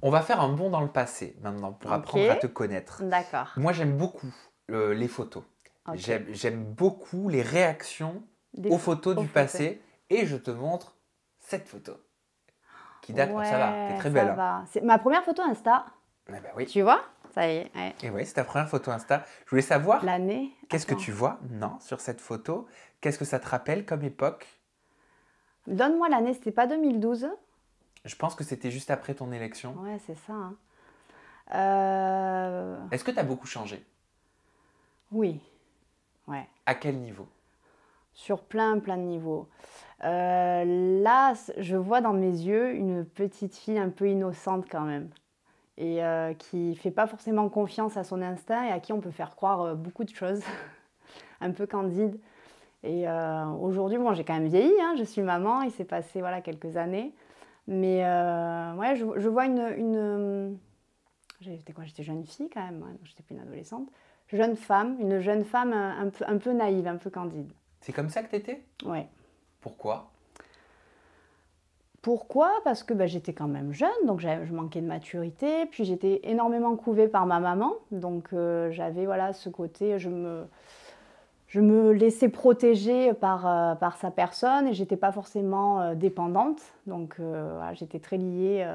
On va faire un bond dans le passé maintenant pour apprendre à te connaître. D'accord. Moi, j'aime beaucoup les photos. Ok. J'aime beaucoup les réactions aux photos du passé. Et je te montre cette photo qui date. Ouais, Ça va, t'es très ça belle. Hein. va. C'est ma première photo Insta. Eh ben oui. Tu vois? Ça y est. Ouais. Et oui, c'est ta première photo Insta. Je voulais savoir, L'année. qu'est-ce que tu vois non, sur cette photo? Qu'est-ce que ça te rappelle comme époque? Donne-moi l'année, c'était pas 2012? Je pense que c'était juste après ton élection. Ouais, c'est ça. Hein. Est-ce que tu as beaucoup changé? Oui. Ouais. À quel niveau? Sur plein de niveaux. Là, je vois dans mes yeux une petite fille un peu innocente quand même. Et qui fait pas forcément confiance à son instinct et à qui on peut faire croire beaucoup de choses. Un peu candide. Et aujourd'hui, bon, j'ai quand même vieilli, hein, je suis maman, il s'est passé voilà, quelques années. Mais ouais, je vois j'étais quoi? J'étais jeune fille quand même, ouais, j'étais plus une adolescente. Une jeune femme un peu naïve, un peu candide. C'est comme ça que tu étais? Ouais. Pourquoi? Pourquoi? Parce que bah, j'étais quand même jeune, donc je manquais de maturité. Puis j'étais énormément couvée par ma maman. Donc j'avais voilà, ce côté, je me laissais protéger par sa personne et j'étais pas forcément dépendante. Donc voilà, j'étais très liée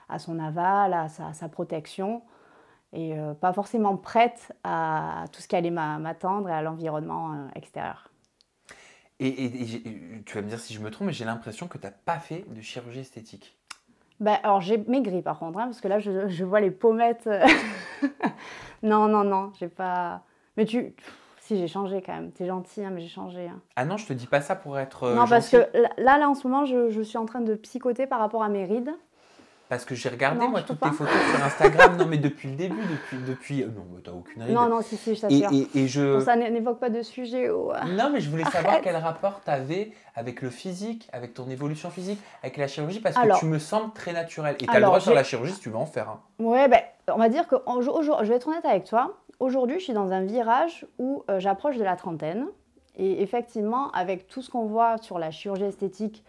à son aval, à sa protection et pas forcément prête à tout ce qui allait m'attendre et à l'environnement extérieur. Tu vas me dire si je me trompe, mais j'ai l'impression que tu n'as pas fait de chirurgie esthétique. Ben, alors j'ai maigri par contre, hein, parce que là je vois les pommettes. Non, j'ai pas. Mais si j'ai changé quand même. T'es gentil, hein, mais j'ai changé. Hein. Ah non, je te dis pas ça pour être non, parce gentil. que là en ce moment, je suis en train de psychoter par rapport à mes rides. Parce que j'ai regardé, Non, moi, je peux toutes tes pas. photos sur Instagram. Non, mais depuis le début, non, mais t'as aucune ride. Non, si, je t'assure. Et je... Pour ça, n'évoque pas de sujet. Oh. Non, mais je voulais savoir Arrête. quel rapport t'avais avec le physique, avec ton évolution physique, avec la chirurgie, parce que Alors, tu me sembles très naturel. Et t'as le droit de faire la chirurgie si tu veux en faire. Hein. Ouais, ben, on va dire que je vais être honnête avec toi. Aujourd'hui, je suis dans un virage où j'approche de la trentaine. Et effectivement, avec tout ce qu'on voit sur la chirurgie esthétique,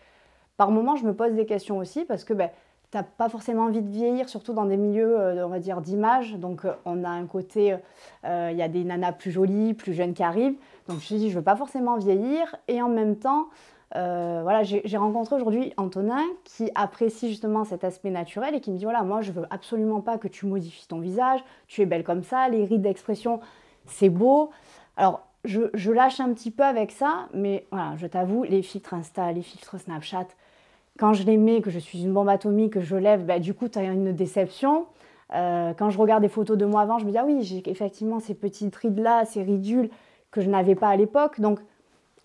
par moments, je me pose des questions aussi parce que ben, tu n'as pas forcément envie de vieillir, surtout dans des milieux, on va dire, d'image. Donc, on a un côté, il y a des nanas plus jolies, plus jeunes qui arrivent. Donc, je me suis dit, je ne veux pas forcément vieillir. Et en même temps, voilà, j'ai rencontré aujourd'hui Antonin qui apprécie justement cet aspect naturel et qui me dit, voilà, moi, je ne veux absolument pas que tu modifies ton visage. Tu es belle comme ça, les rides d'expression, c'est beau. Alors, je lâche un petit peu avec ça, mais voilà, je t'avoue, les filtres Insta, les filtres Snapchat, quand je les mets, que je suis une bombe atomique, que je lève, bah, du coup, tu as une déception. Quand je regarde des photos de moi avant, je me dis, ah oui, j'ai effectivement ces petites rides-là, ces ridules que je n'avais pas à l'époque. Donc,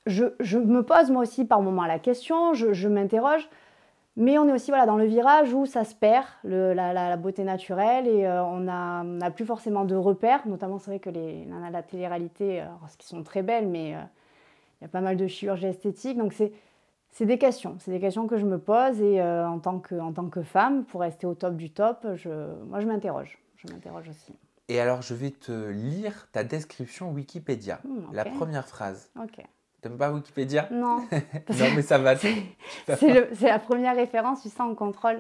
je me pose moi aussi par moments la question, je m'interroge. Mais on est aussi voilà, dans le virage où ça se perd, la beauté naturelle, et on n'a plus forcément de repères. Notamment, c'est vrai que la télé-réalité, ce qui sont très belles, mais il y a pas mal de chirurgie esthétique. Donc, c'est des questions que je me pose. Et en tant que femme, pour rester au top du top, moi, je m'interroge. Je m'interroge aussi. Et alors, je vais te lire ta description Wikipédia. Okay. La première phrase. Ok. T'aimes pas Wikipédia? Non. Non, mais ça va. C'est la première référence, tu sais, en contrôle.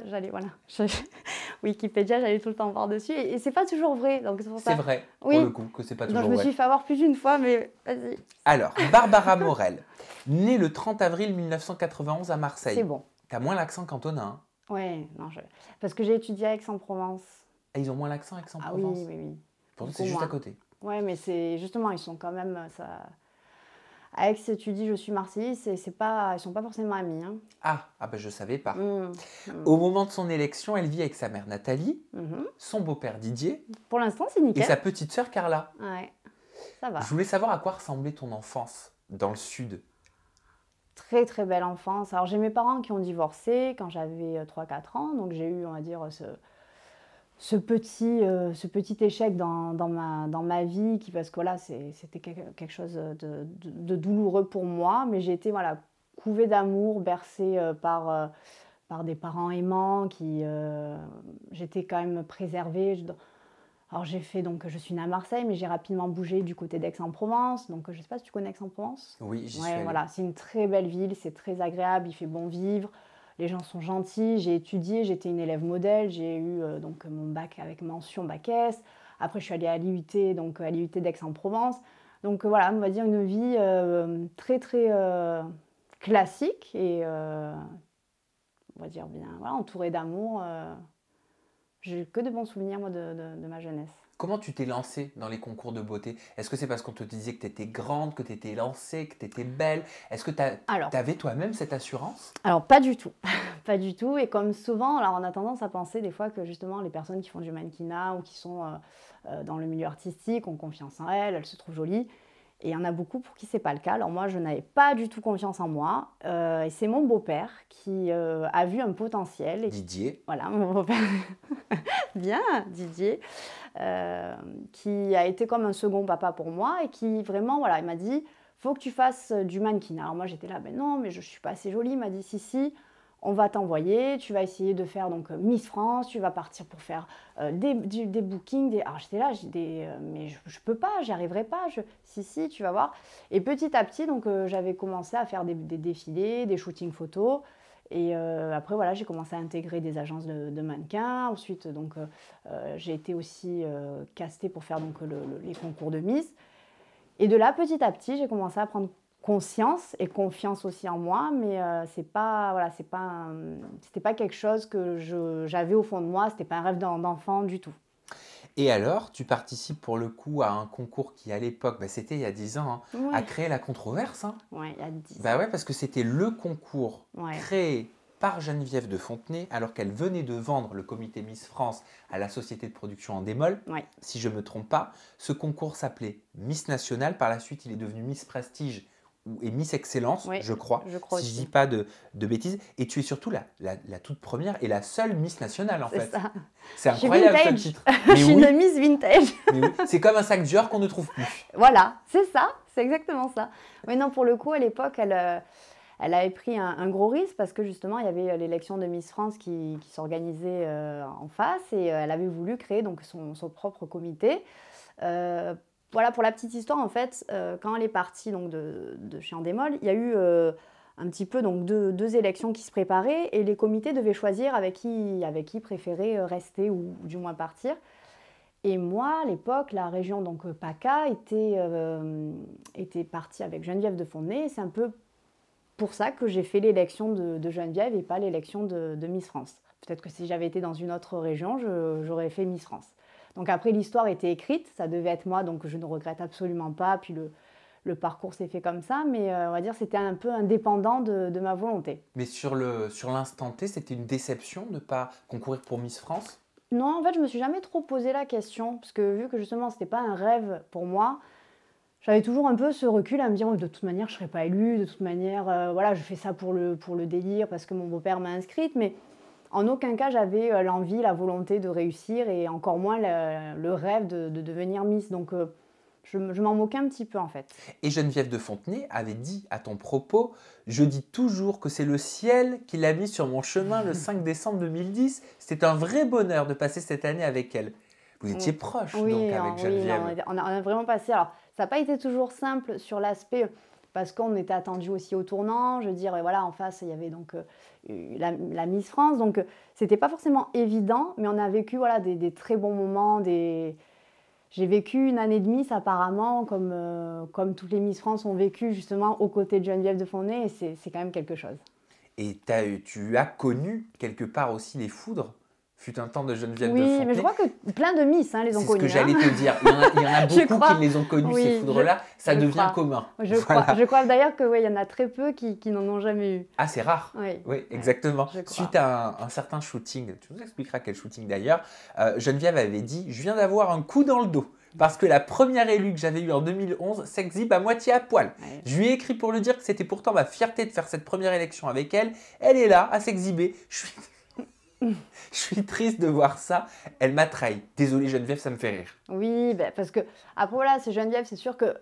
Wikipédia, j'allais tout le temps voir dessus. Et c'est pas toujours vrai. C'est vrai, oui. pour le coup, que c'est pas toujours vrai. Donc, je me suis fait avoir plus d'une fois, mais vas-y. Alors, Barbara Morel, née le 30 avril 1991 à Marseille. C'est bon. T'as moins l'accent qu'Antonin. Hein. Oui, parce que j'ai étudié à Aix-en-Provence. Et ils ont moins l'accent à Aix-en-Provence? Ah oui. Pour nous, c'est juste à côté. Oui, mais c'est justement, ils sont quand même... À Aix, tu dis je suis Marseillaise, ils ne sont pas forcément amis. Hein. Ah ben je ne savais pas. Au moment de son élection, elle vit avec sa mère Nathalie, son beau-père Didier. Pour l'instant, c'est nickel. Et sa petite sœur Carla. Ouais, ça va. Je voulais savoir à quoi ressemblait ton enfance dans le sud. Très très belle enfance. Alors j'ai mes parents qui ont divorcé quand j'avais 3-4 ans, donc j'ai eu, on va dire, ce petit échec dans ma vie, parce que voilà, c'était quelque chose de douloureux pour moi, mais j'ai été voilà, couvée d'amour, bercée par des parents aimants, j'étais quand même préservée. Alors je suis née à Marseille, mais j'ai rapidement bougé du côté d'Aix-en-Provence, donc je ne sais pas si tu connais Aix-en-Provence. Oui, j'y suis allée. Voilà, c'est une très belle ville, c'est très agréable, il fait bon vivre. les gens sont gentils, j'ai étudié, j'étais une élève modèle, j'ai eu donc mon bac avec mention bac S. Après, je suis allée à l'IUT, donc à l'IUT d'Aix-en-Provence. Donc voilà, on va dire une vie très très classique et on va dire bien, voilà, entourée d'amour. J'ai que de bons souvenirs moi de ma jeunesse. Comment tu t'es lancée dans les concours de beauté? Est-ce que c'est parce qu'on te disait que tu étais grande, que tu étais lancée, que tu étais belle? Est-ce que tu avais toi-même cette assurance? Alors, pas du tout. Pas du tout. Et comme souvent, alors on a tendance à penser des fois que justement les personnes qui font du mannequinat ou qui sont dans le milieu artistique ont confiance en elles, elles se trouvent jolies. Et il y en a beaucoup pour qui c'est pas le cas. Alors moi, je n'avais pas du tout confiance en moi. Et c'est mon beau-père qui a vu un potentiel. Didier. Voilà, mon beau-père. Bien, Didier. Qui a été comme un second papa pour moi et qui vraiment, voilà, il m'a dit, faut que tu fasses du mannequin. Alors moi j'étais là, ben non, mais je suis pas assez jolie. Il m'a dit, si, on va t'envoyer, tu vas essayer de faire donc Miss France, tu vas partir pour faire des bookings. Alors j'étais là, mais je peux pas, j'y arriverai pas. Si, tu vas voir. Et petit à petit, donc j'avais commencé à faire des défilés, des shootings photos. Et après, voilà, j'ai commencé à intégrer des agences de mannequins. Ensuite, donc, j'ai été aussi castée pour faire donc, les concours de Miss. Et de là, petit à petit, j'ai commencé à prendre conscience et confiance aussi en moi. Mais c'était pas quelque chose que j'avais au fond de moi. C'était pas un rêve d'enfant du tout. Et alors, tu participes pour le coup à un concours qui, à l'époque, c'était il y a 10 ans, Ouais. a créé la controverse. Hein. Oui, il y a 10 ans. Bah ouais, parce que c'était le concours créé par Geneviève de Fontenay, alors qu'elle venait de vendre le comité Miss France à la société de production Endemol, si je ne me trompe pas. Ce concours s'appelait Miss Nationale. Par la suite, il est devenu Miss Prestige et Miss Excellence, je crois si aussi. je ne dis pas de bêtises. Et tu es surtout la toute première et la seule Miss Nationale, en fait. Ça. C'est incroyable ce titre. Je suis une Miss Vintage. Oui. C'est comme un sac Dior qu'on ne trouve plus. Voilà, c'est ça, c'est exactement ça. Mais non, pour le coup, à l'époque, elle avait pris un gros risque parce que justement, il y avait l'élection de Miss France qui s'organisait en face et elle avait voulu créer donc, son propre comité. Voilà, pour la petite histoire, en fait, quand elle est partie donc, de chez Endemol, il y a eu un petit peu donc, deux élections qui se préparaient et les comités devaient choisir avec qui préférer rester ou du moins partir. Et moi, à l'époque, la région donc PACA était partie avec Geneviève de Fontenay. C'est un peu pour ça que j'ai fait l'élection de Geneviève et pas l'élection de Miss France. Peut-être que si j'avais été dans une autre région, j'aurais fait Miss France. Donc après, l'histoire était écrite, ça devait être moi, donc je ne regrette absolument pas. Puis le parcours s'est fait comme ça, mais on va dire que c'était un peu indépendant de ma volonté. Mais sur l'instant T, c'était une déception de ne pas concourir pour Miss France ? Non, en fait, je ne me suis jamais trop posé la question, parce que vu que justement, ce n'était pas un rêve pour moi, j'avais toujours un peu ce recul à me dire, de toute manière, je ne serai pas élue, de toute manière, voilà, je fais ça pour le délire, parce que mon beau-père m'a inscrite, mais en aucun cas, j'avais l'envie, la volonté de réussir, et encore moins le rêve de devenir Miss. Donc, je m'en moquais un petit peu, en fait. Et Geneviève de Fontenay avait dit à ton propos, je dis toujours que c'est le ciel qui l'a mis sur mon chemin le 5 décembre 2010. C'était un vrai bonheur de passer cette année avec elle. Vous étiez proche, donc, avec Geneviève. Oui, on a vraiment passé. Alors, ça n'a pas été toujours simple sur l'aspect, parce qu'on était attendu aussi au tournant. Je veux dire, voilà, en face, il y avait donc la Miss France. Donc, c'était pas forcément évident, mais on a vécu voilà, des très bons moments. J'ai vécu une année de Miss apparemment, comme toutes les Miss France ont vécu justement aux côtés de Geneviève de Fontenay, et c'est quand même quelque chose. Et tu as connu quelque part aussi les foudres, fut un temps de Geneviève de Fontenay. Oui, mais je crois que plein de Miss les ont connues. C'est ce que j'allais te dire. Il y en a beaucoup qui les ont connues, ces foudres-là. Ça devient commun. Je crois d'ailleurs qu'il y en a très peu qui n'en ont jamais eu. Ah, c'est rare. Oui, exactement. Suite à un certain shooting, tu nous expliqueras quel shooting d'ailleurs, Geneviève avait dit « Je viens d'avoir un coup dans le dos ». Parce que la première élue que j'avais eue en 2011 s'exhibe à moitié à poil. Ouais. Je lui ai écrit pour lui dire que c'était pourtant ma fierté de faire cette première élection avec elle. Elle est là à s'exhiber. Je suis triste de voir ça. Elle m'a trahi. Désolée Geneviève, ça me fait rire. Oui, parce que après voilà, c'est Geneviève, c'est sûr que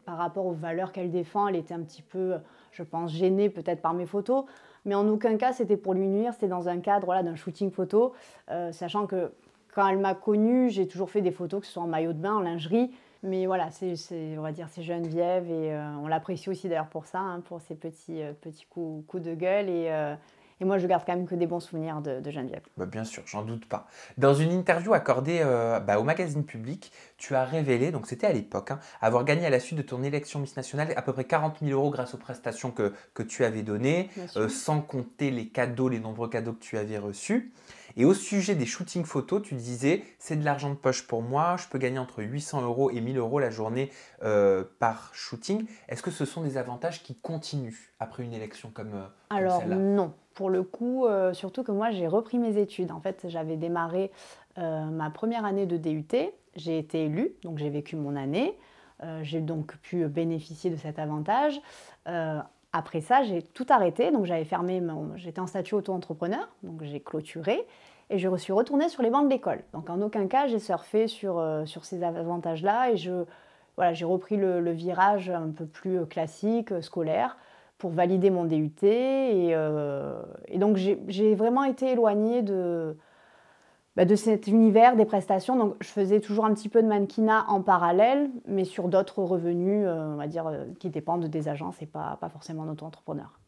par rapport aux valeurs qu'elle défend, elle était un petit peu, je pense, gênée peut-être par mes photos. Mais en aucun cas, c'était pour lui nuire. C'était dans un cadre d'un shooting photo, sachant que quand elle m'a connue, j'ai toujours fait des photos, que ce soit en maillot de bain, en lingerie. Mais voilà, on va dire c'est Geneviève et on l'apprécie aussi d'ailleurs pour ça, hein, pour ses petits coups de gueule. Et moi, je garde quand même que des bons souvenirs de Geneviève. Bah, bien sûr, j'en doute pas. Dans une interview accordée au magazine Public, tu as révélé, donc c'était à l'époque, hein, avoir gagné à la suite de ton élection Miss Nationale à peu près 40 000 euros grâce aux prestations que tu avais données, sans compter les cadeaux, les nombreux cadeaux que tu avais reçus. Et au sujet des shootings photos, tu disais, c'est de l'argent de poche pour moi, je peux gagner entre 800 euros et 1000 euros la journée par shooting. Est-ce que ce sont des avantages qui continuent après une élection comme Alors celle-là? non, pour le coup, surtout que moi j'ai repris mes études. En fait, j'avais démarré ma première année de DUT, j'ai été élue, donc j'ai vécu mon année. J'ai donc pu bénéficier de cet avantage. Après ça, j'ai tout arrêté, donc j'avais fermé, j'étais en statut auto-entrepreneur, donc j'ai clôturé et je suis retournée sur les bancs de l'école. Donc en aucun cas, j'ai surfé sur ces avantages-là et voilà, j'ai repris le virage un peu plus classique, scolaire, pour valider mon DUT. Et donc j'ai vraiment été éloignée de cet univers des prestations. Donc je faisais toujours un petit peu de mannequinat en parallèle, mais sur d'autres revenus, on va dire, qui dépendent des agences et pas forcément d'auto-entrepreneurs.